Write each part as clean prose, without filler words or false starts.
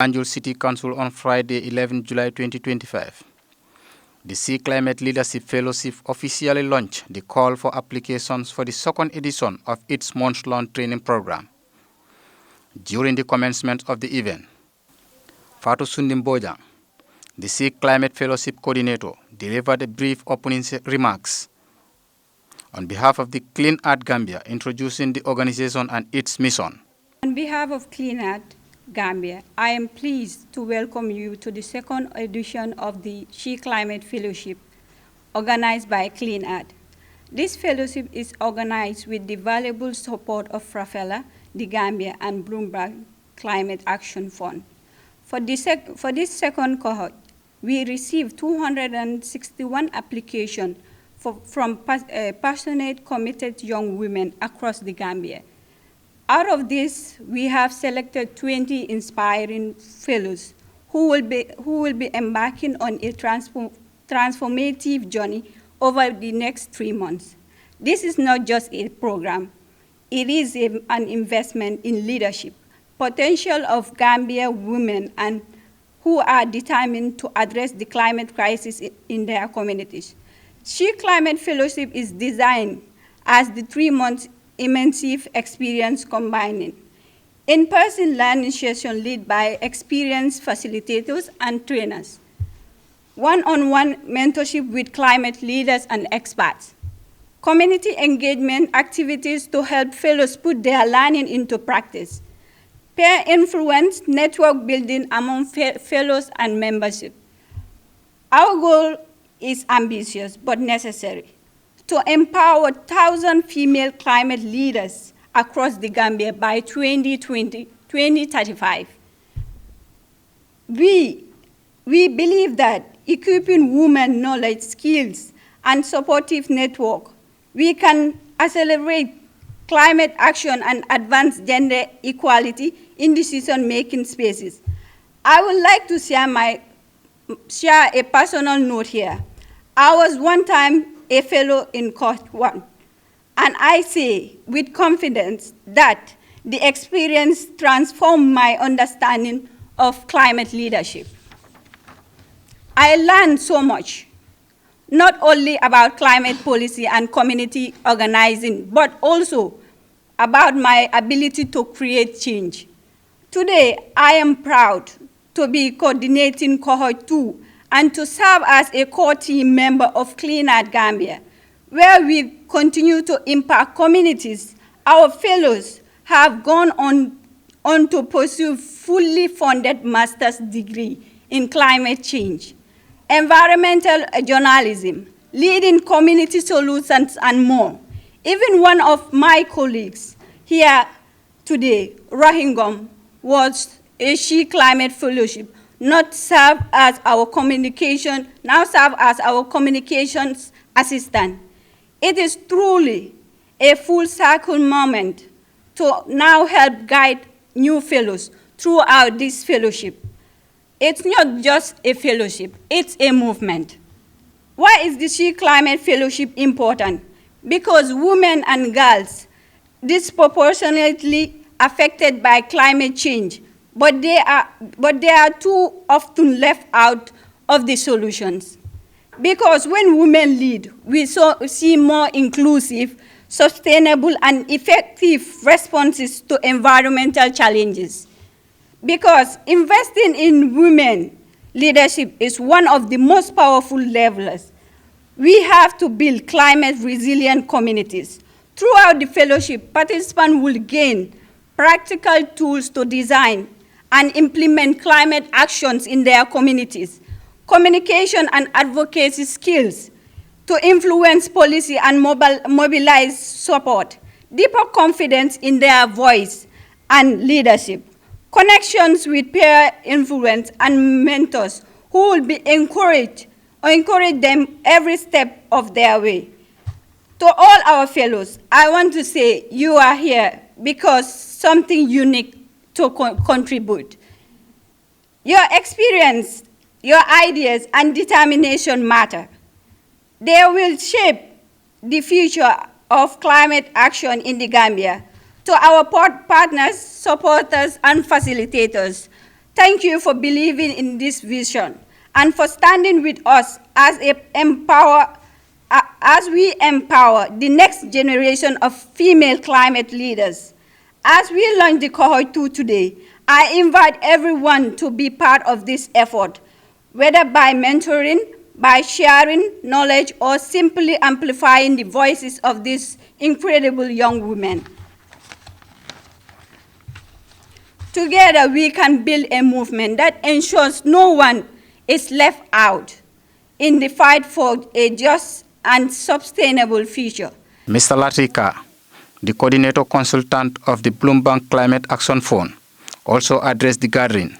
Banjul City Council on Friday, 11 July 2025. The Sea Climate Leadership Fellowship officially launched the call for applications for the second edition of its month-long training program. During the commencement of the event, Fatou Sundim Bojang, the Sea Climate Fellowship Coordinator, delivered a brief opening remarks on behalf of the Clean Earth Gambia, introducing the organization and its mission. On behalf of Clean Earth Gambia, I am pleased to welcome you to the second edition of the Sea Climate Fellowship organized by Clean Earth. This fellowship is organized with the valuable support of Rafela, the Gambia, and Bloomberg Climate Action Fund. For this second cohort, we received 261 applications from passionate, committed young women across the Gambia. Out of this, we have selected 20 inspiring fellows who will be embarking on a transformative journey over the next 3 months. This is not just a program. It is an investment in leadership, potential of Gambia women and who are determined to address the climate crisis in their communities. Sea Climate Fellowship is designed as the 3-month immersive experience combining in-person learning session led by experienced facilitators and trainers, one-on-one mentorship with climate leaders and experts, community engagement activities to help fellows put their learning into practice, peer influence, network building among fellows and membership. Our goal is ambitious but necessary: to empower 1,000 female climate leaders across the Gambia by 2035. We believe that equipping women knowledge, skills, and supportive network, we can accelerate climate action and advance gender equality in decision-making spaces. I would like to share a personal note here. I was one time a fellow in cohort 1, and I say with confidence that the experience transformed my understanding of climate leadership. I learned so much, not only about climate policy and community organizing, but also about my ability to create change. Today, I am proud to be coordinating cohort 2 and to serve as a core team member of Clean Earth Gambia, where we continue to impact communities. Our fellows have gone on to pursue fully funded master's degree in climate change, environmental journalism, leading community solutions, and more. Even one of my colleagues here today, Rohingam, was a Sea Climate Fellowship, now serve as our communications assistant. It is truly a full circle moment to now help guide new fellows throughout this fellowship. It's not just a fellowship, it's a movement. Why is the Sea Climate Fellowship important? Because women and girls disproportionately affected by climate change, but they are too often left out of the solutions. Because when women lead, we see more inclusive, sustainable, and effective responses to environmental challenges. Because investing in women leadership is one of the most powerful levers. We have to build climate-resilient communities. Throughout the fellowship, participants will gain practical tools to design and implement climate actions in their communities, communication and advocacy skills to influence policy and mobilize support, deeper confidence in their voice and leadership, connections with peer influence and mentors who will be encourage them every step of their way. To all our fellows, I want to say you are here because something unique to contribute. Your experience, your ideas, and determination matter. They will shape the future of climate action in the Gambia. To our partners, supporters, and facilitators, Thank you for believing in this vision and for standing with us as we empower the next generation of female climate leaders. As we launch the cohort 2 today, I invite everyone to be part of this effort, whether by mentoring, by sharing knowledge, or simply amplifying the voices of these incredible young women. Together, we can build a movement that ensures no one is left out in the fight for a just and sustainable future. Mr. Latika, the coordinator consultant of the Bloomberg Climate Action Fund, also addressed the gathering.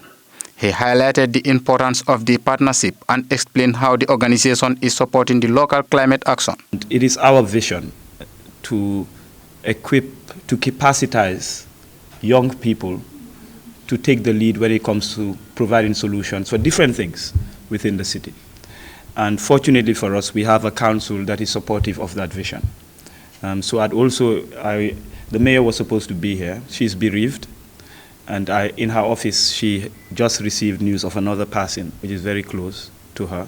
He highlighted the importance of the partnership and explained how the organization is supporting the local climate action. It is our vision to equip, to capacitize young people to take the lead when it comes to providing solutions for different things within the city. And fortunately for us, we have a council that is supportive of that vision. The mayor was supposed to be here. She's bereaved. And in her office, she just received news of another passing, which is very close to her.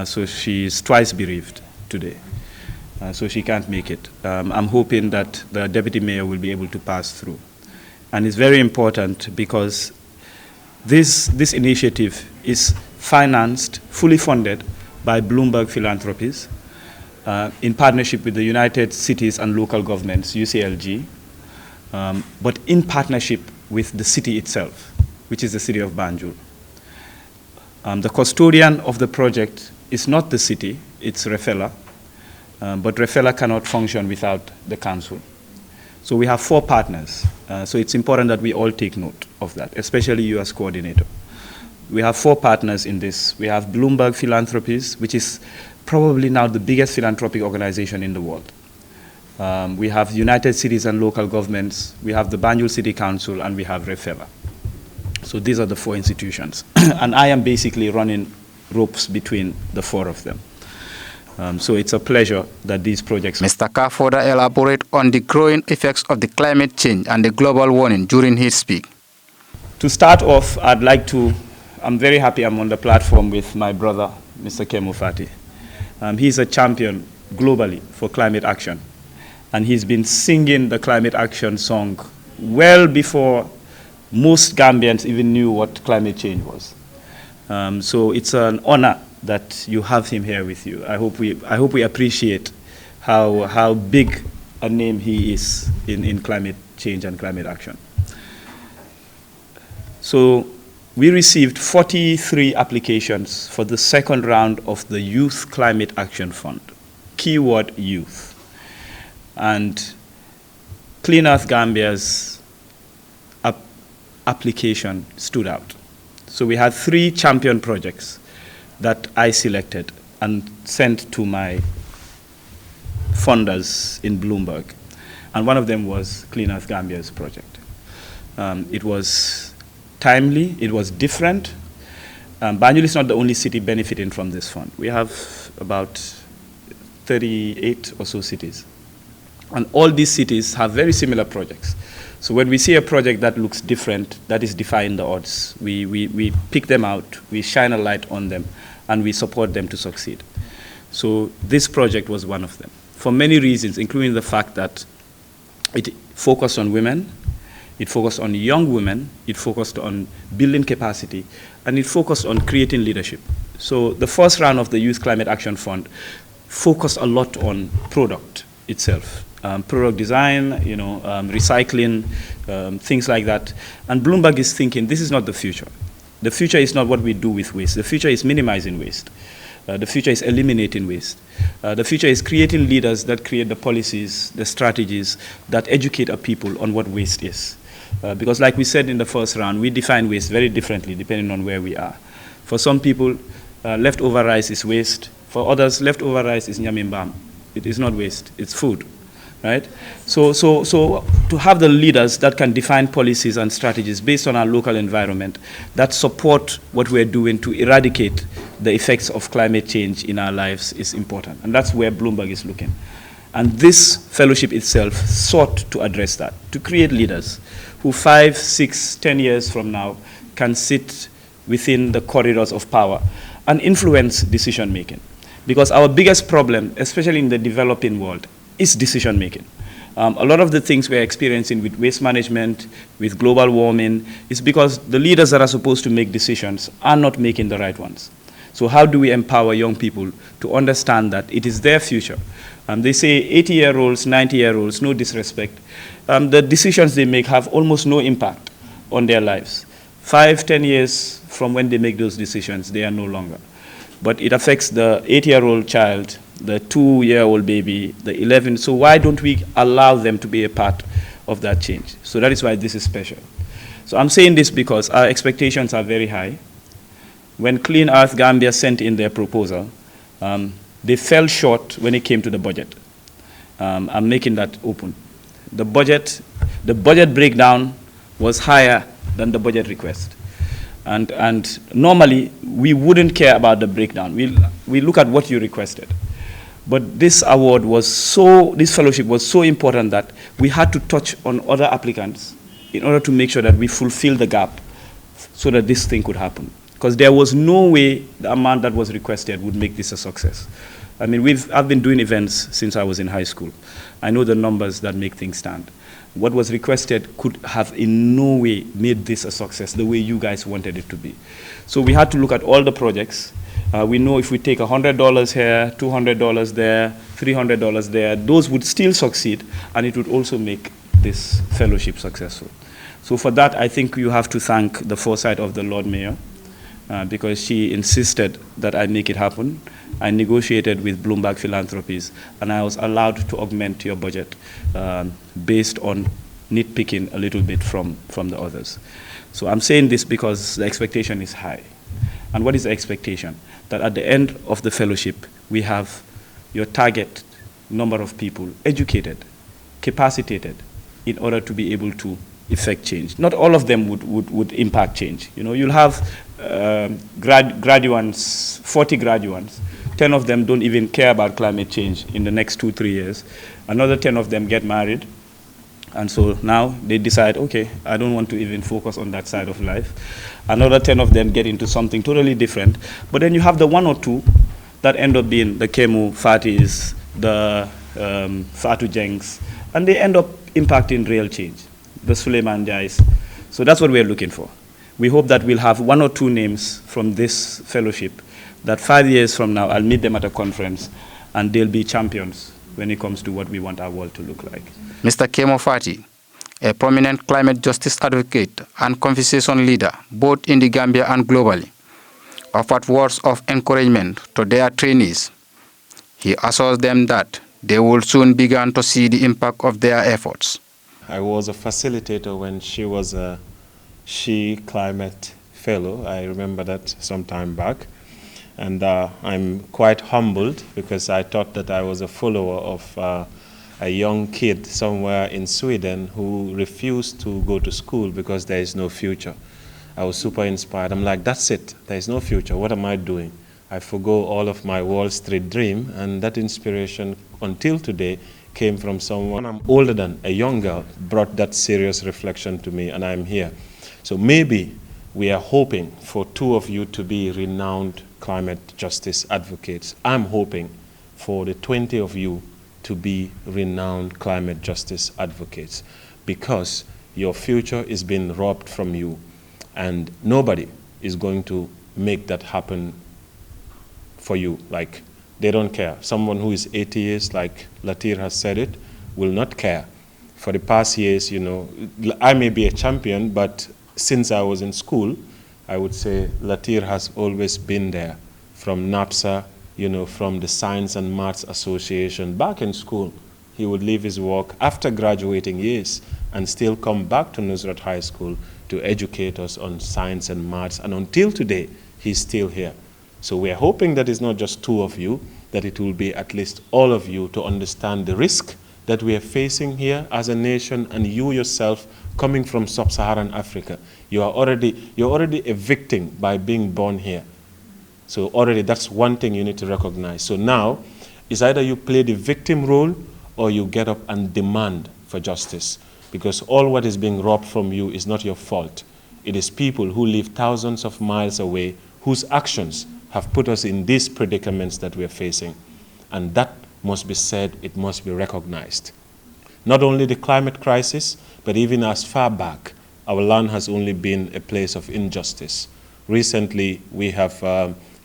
So she's twice bereaved today. So she can't make it. I'm hoping that the deputy mayor will be able to pass through. And it's very important because this initiative is financed, fully funded by Bloomberg Philanthropies in partnership with the United Cities and Local Governments, UCLG, but in partnership with the city itself, which is the city of Banjul. The custodian of the project is not the city, it's Refela, but Refela cannot function without the council. So we have 4 partners, so it's important that we all take note of that, especially you as coordinator. We have 4 partners in this. We have Bloomberg Philanthropies, which is probably now the biggest philanthropic organization in the world. We have United Cities and Local Governments, we have the Banjul City Council, and we have Refela. So these are the 4 institutions. And I am basically running ropes between the 4 of them. So it's a pleasure that these projects... Mr. Ka further elaborate on the growing effects of the climate change and the global warming during his speech. To start off, I'm very happy I'm on the platform with my brother, Mr. Kemu Fati. He's a champion globally for climate action. And he's been singing the climate action song well before most Gambians even knew what climate change was. So it's an honor that you have him here with you. I hope we appreciate how big a name he is in climate change and climate action. So we received 43 applications for the second round of the Youth Climate Action Fund, keyword youth. And Clean Earth Gambia's application stood out. So we had 3 champion projects that I selected and sent to my funders in Bloomberg. And one of them was Clean Earth Gambia's project. It was timely, it was different. Banjul is not the only city benefiting from this fund. We have about 38 or so cities. And all these cities have very similar projects. So when we see a project that looks different, that is defying the odds, we pick them out, we shine a light on them, and we support them to succeed. So this project was one of them, for many reasons, including the fact that it focused on women, it focused on young women, it focused on building capacity, and it focused on creating leadership. So the first round of the Youth Climate Action Fund focused a lot on product itself. Product design, recycling, things like that. And Bloomberg is thinking this is not the future. The future is not what we do with waste. The future is minimizing waste. The future is eliminating waste. The future is creating leaders that create the policies, the strategies that educate our people on what waste is. Because like we said in the first round, we define waste very differently depending on where we are. For some people, leftover rice is waste. For others, leftover rice is nyamimbam. It is not waste, it's food. Right? So to have the leaders that can define policies and strategies based on our local environment that support what we're doing to eradicate the effects of climate change in our lives is important. And that's where Bloomberg is looking. And this fellowship itself sought to address that, to create leaders who 5, 6, 10 years from now can sit within the corridors of power and influence decision making. Because our biggest problem, especially in the developing world, is decision making. A lot of the things we're experiencing with waste management, with global warming, is because the leaders that are supposed to make decisions are not making the right ones. So how do we empower young people to understand that it is their future? They say 80-year-olds, 90-year-olds, no disrespect. The decisions they make have almost no impact on their lives. 5, 10 years from when they make those decisions, they are no longer. But it affects the 8-year-old child, the 2-year-old baby, the 11. So why don't we allow them to be a part of that change? So that is why this is special. So I'm saying this because our expectations are very high. When Clean Earth Gambia sent in their proposal, they fell short when it came to the budget. I'm making that open. The budget breakdown was higher than the budget request. And normally, we wouldn't care about the breakdown. We look at what you requested. But this award was this fellowship was so important that we had to touch on other applicants in order to make sure that we fulfill the gap so that this thing could happen. Because there was no way the amount that was requested would make this a success. I mean, I've been doing events since I was in high school. I know the numbers that make things stand. What was requested could have in no way made this a success the way you guys wanted it to be. So we had to look at all the projects. We know if we take $100 here, $200 there, $300 there, those would still succeed, and it would also make this fellowship successful. So for that, I think you have to thank the foresight of the Lord Mayor, because she insisted that I make it happen. I negotiated with Bloomberg Philanthropies, and I was allowed to augment your budget based on nitpicking a little bit from the others. So I'm saying this because the expectation is high. And what is the expectation? That at the end of the fellowship, we have your target number of people educated, capacitated, in order to be able to effect change. Not all of them would impact change. You know, you'll have graduates, 40 graduates. 10 of them don't even care about climate change in the next 2-3 years. Another 10 of them get married. And so now they decide, okay, I don't want to even focus on that side of life. Another 10 of them get into something totally different. But then you have the 1 or 2 that end up being the Kemu Fatis, the Fatu Jengs, and they end up impacting real change, the Suleiman Jais. So that's what we're looking for. We hope that we'll have 1 or 2 names from this fellowship that 5 years from now, I'll meet them at a conference, and they'll be champions when it comes to what we want our world to look like. Mr. Kemo Fati, a prominent climate justice advocate and conversation leader, both in the Gambia and globally, offered words of encouragement to their trainees. He assures them that they will soon begin to see the impact of their efforts. I was a facilitator when she was a climate fellow. I remember that some time back. And I'm quite humbled because I thought that I was a follower of a young kid somewhere in Sweden who refused to go to school because there is no future. I was super inspired. I'm like, that's it. There is no future. What am I doing? I forgo all of my Wall Street dream, and that inspiration until today came from someone I'm older than, a young girl, brought that serious reflection to me, and I'm here. So maybe we are hoping for 2 of you to be renowned climate justice advocates. I'm hoping for the 20 of you to be renowned climate justice advocates, because your future is being robbed from you, and nobody is going to make that happen for you. Like, they don't care. Someone who is 80 years, like Latir has said it, will not care. For the past years, you know, I may be a champion, but since I was in school, I would say Latir has always been there, from NAPSA, you know, from the Science and Maths Association. Back in school, he would leave his work after graduating years and still come back to Nusrat High School to educate us on science and maths. And until today, he's still here. So we're hoping that it's not just 2 of you, that it will be at least all of you to understand the risk that we are facing here as a nation, and you yourself coming from sub-Saharan Africa. You're already a victim by being born here. So already that's one thing you need to recognize. So now, it's either you play the victim role or you get up and demand for justice, because all what is being robbed from you is not your fault. It is people who live thousands of miles away whose actions have put us in these predicaments that we are facing. And that must be said, it must be recognized. Not only the climate crisis, but even as far back, our land has only been a place of injustice. Recently, we have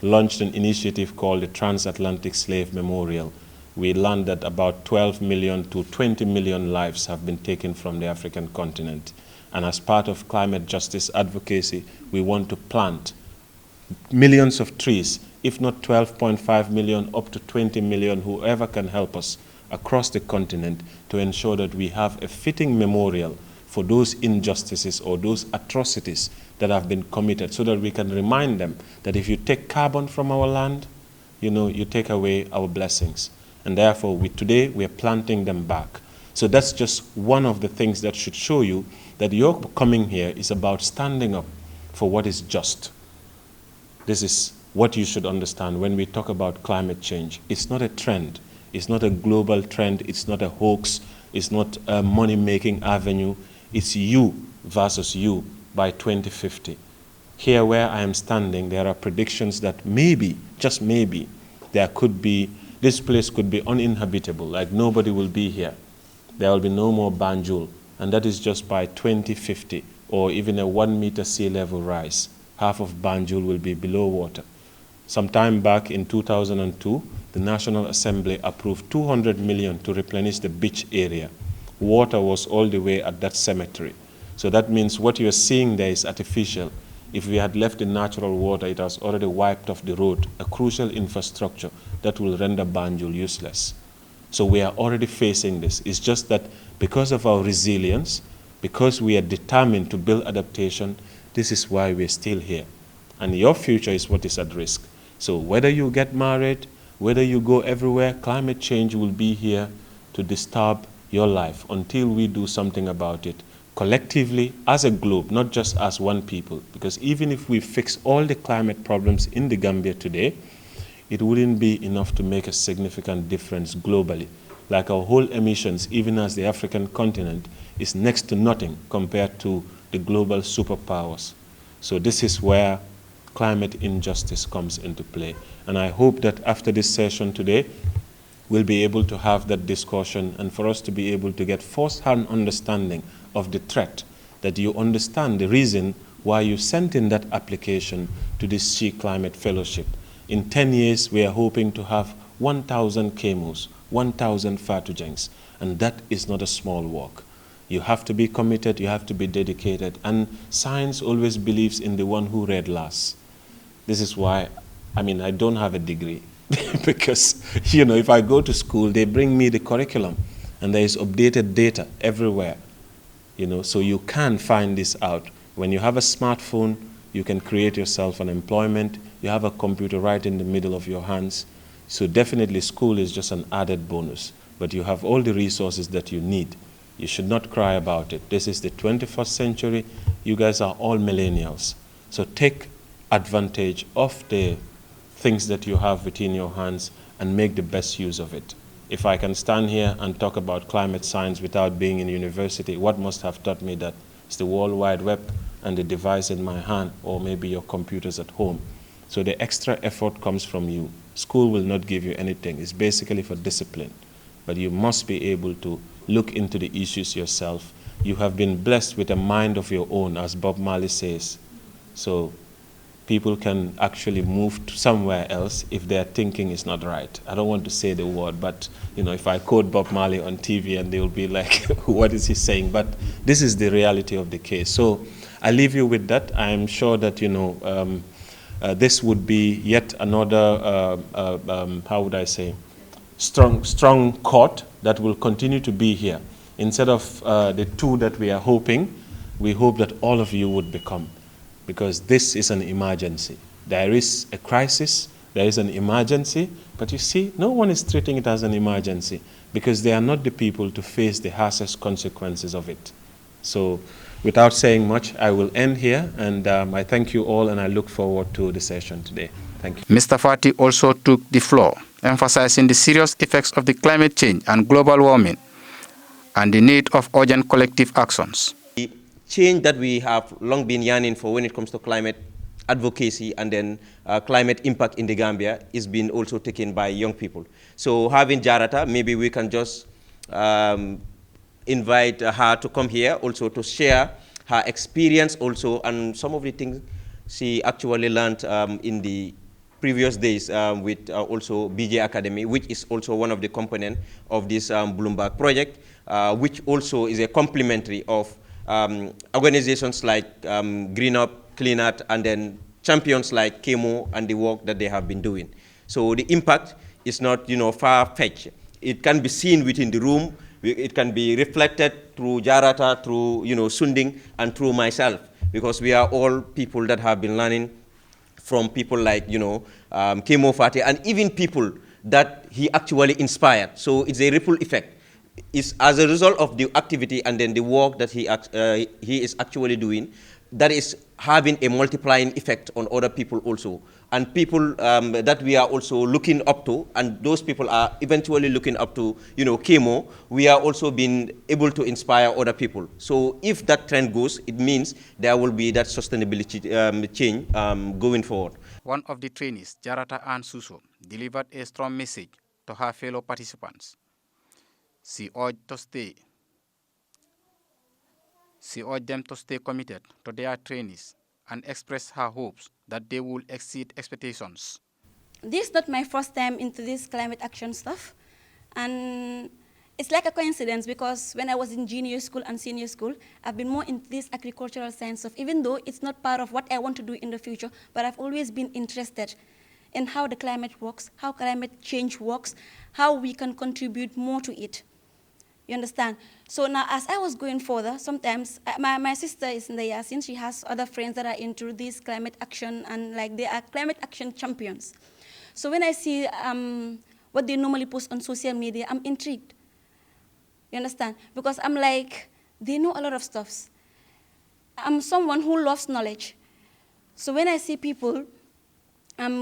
launched an initiative called the Transatlantic Slave Memorial. We learned that about 12 million to 20 million lives have been taken from the African continent. And as part of climate justice advocacy, we want to plant millions of trees, if not 12.5 million, up to 20 million, whoever can help us across the continent to ensure that we have a fitting memorial for those injustices or those atrocities that have been committed, so that we can remind them that if you take carbon from our land, you take away our blessings. And therefore, today we are planting them back. So that's just one of the things that should show you that your coming here is about standing up for what is just. This is what you should understand when we talk about climate change. It's not a trend. It's not a global trend. It's not a hoax. It's not a money-making avenue. It's you versus you by 2050. Here where I am standing, there are predictions that maybe, just maybe, this place could be uninhabitable, like nobody will be here. There will be no more Banjul, and that is just by 2050, or even a 1 meter sea level rise. Half of Banjul will be below water. Sometime back in 2002, the National Assembly approved 200 million to replenish the beach area. Water was all the way at that cemetery. So that means what you're seeing there is artificial. If we had left the natural water, it has already wiped off the road, a crucial infrastructure that will render Banjul useless. So we are already facing this. It's just that because of our resilience, because we are determined to build adaptation, this is why we're still here. And your future is what is at risk. So whether you get married, whether you go everywhere, climate change will be here to disturb your life until we do something about it collectively as a globe, not just as one people. Because even if we fix all the climate problems in the Gambia today, it wouldn't be enough to make a significant difference globally. Like our whole emissions, even as the African continent, is next to nothing compared to the global superpowers. So this is where climate injustice comes into play. And I hope that after this session today, we'll be able to have that discussion and for us to be able to get first-hand understanding of the threat, that you understand the reason why you sent in that application to this She Climate Fellowship. In 10 years, we are hoping to have 1,000 KMOs, 1,000 Fatujangs, and that is not a small work. You have to be committed, you have to be dedicated, and science always believes in the one who read last. This is why, I don't have a degree, because, if I go to school, they bring me the curriculum, and there is updated data everywhere, so you can find this out. When you have a smartphone, you can create yourself an employment. You have a computer right in the middle of your hands. So definitely school is just an added bonus, but you have all the resources that you need. You should not cry about it. This is the 21st century. You guys are all millennials. So take advantage of the things that you have within your hands and make the best use of it. If I can stand here and talk about climate science without being in university, what must have taught me that? It's the World Wide Web and the device in my hand, or maybe your computers at home. So the extra effort comes from you. School will not give you anything. It's basically for discipline. But you must be able to look into the issues yourself. You have been blessed with a mind of your own, as Bob Marley says. So people can actually move to somewhere else if their thinking is not right. I don't want to say the word, but if I quote Bob Marley on TV and they'll be like, what is he saying? But this is the reality of the case. So I leave you with that. I am sure that, this would be yet another, how would I say, strong court that will continue to be here. Instead of the two that we are hoping, we hope that all of you would become. Because this is an emergency. There is a crisis, there is an emergency, but you see, no one is treating it as an emergency because they are not the people to face the harshest consequences of it. So without saying much, I will end here, and I thank you all, and I look forward to the session today. Thank you. Mr. Fati also took the floor, emphasizing the serious effects of the climate change and global warming and the need of urgent collective actions. change that we have long been yearning for when it comes to climate advocacy and then climate impact in the Gambia is being also taken by young people. So having Jarata, maybe we can just invite her to come here also to share her experience also and some of the things she actually learned in the previous days with also BJ Academy, which is also one of the components of this Bloomberg project, which also is a complementary of organizations like Green Up, Clean Up, and then champions like Chemo and the work that they have been doing. So the impact is not, far-fetched. It can be seen within the room. It can be reflected through Jarata, through, Sunding, and through myself, because we are all people that have been learning from people like, Chemo Fati, and even people that he actually inspired. So it's a ripple effect. It's as a result of the activity and then the work that he is actually doing that is having a multiplying effect on other people also. And people that we are also looking up to, and those people are eventually looking up to, Chemo, we are also being able to inspire other people. So if that trend goes, it means there will be that sustainability change going forward. One of the trainees, Jarata Ann Suso, delivered a strong message to her fellow participants. She urged them to stay committed to their trainees and expressed her hopes that they will exceed expectations. This is not my first time into this climate action stuff. And it's like a coincidence because when I was in junior school and senior school, I've been more into this agricultural science stuff, even though it's not part of what I want to do in the future, but I've always been interested in how the climate works, how climate change works, how we can contribute more to it. You understand? So now, as I was going further, sometimes my sister is in the Yasin. She has other friends that are into this climate action, and like they are climate action champions. So when I see what they normally post on social media, I'm intrigued. You understand? Because I'm like, they know a lot of stuffs. I'm someone who loves knowledge. So when I see people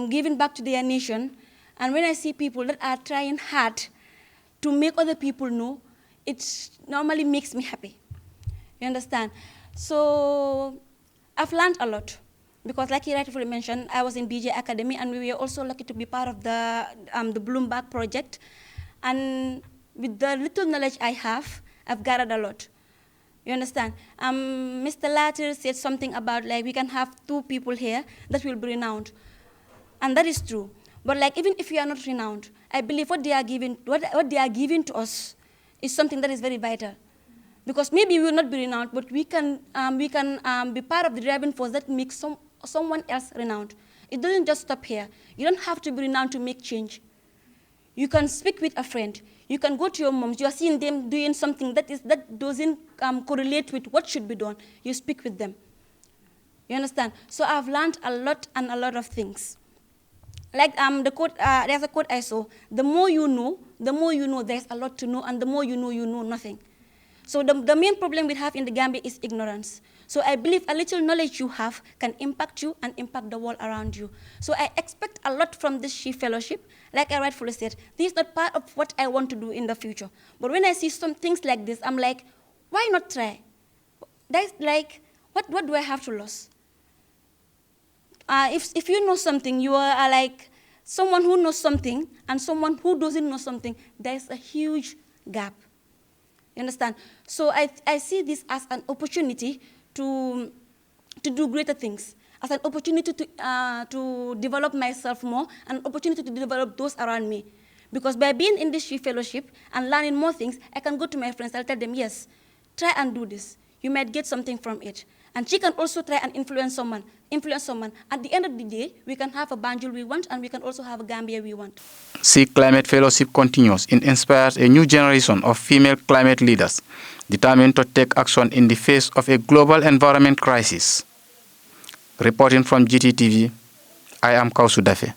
giving back to their nation, and when I see people that are trying hard to make other people know, it normally makes me happy. You understand? So I've learned a lot because, like you rightfully mentioned, I was in BJ Academy, and we were also lucky to be part of the Bloomberg project. And with the little knowledge I have, I've gathered a lot. You understand? Mr. Latter said something about like we can have 2 people here that will be renowned, and that is true. But like even if you are not renowned, I believe what they are giving to us is something that is very vital, because maybe we will not be renowned, but we can be part of the driving force that makes someone else renowned. It doesn't just stop here. You don't have to be renowned to make change. You can speak with a friend. You can go to your moms. You are seeing them doing something that doesn't correlate with what should be done. You speak with them. You understand? So I've learned a lot and a lot of things. Like the quote, there's a quote I saw: the more you know, there's a lot to know, and the more you know nothing. So the main problem we have in the Gambia is ignorance. So I believe a little knowledge you have can impact you and impact the world around you. So I expect a lot from this She Fellowship. Like I rightfully said, this is not part of what I want to do in the future. But when I see some things like this, I'm like, why not try? That's like, what do I have to lose? If you know something, you are like someone who knows something and someone who doesn't know something, there's a huge gap. You understand? So I see this as an opportunity to do greater things, as an opportunity to develop myself more, an opportunity to develop those around me. Because by being in this She Fellowship and learning more things, I can go to my friends, I'll tell them, yes, try and do this. You might get something from it. And she can also try and influence someone. At the end of the day, we can have a Banjul we want, and we can also have a Gambia we want. Sea Climate Fellowship continues and inspires a new generation of female climate leaders determined to take action in the face of a global environment crisis. Reporting from GTTV, I am Kausu Dafe.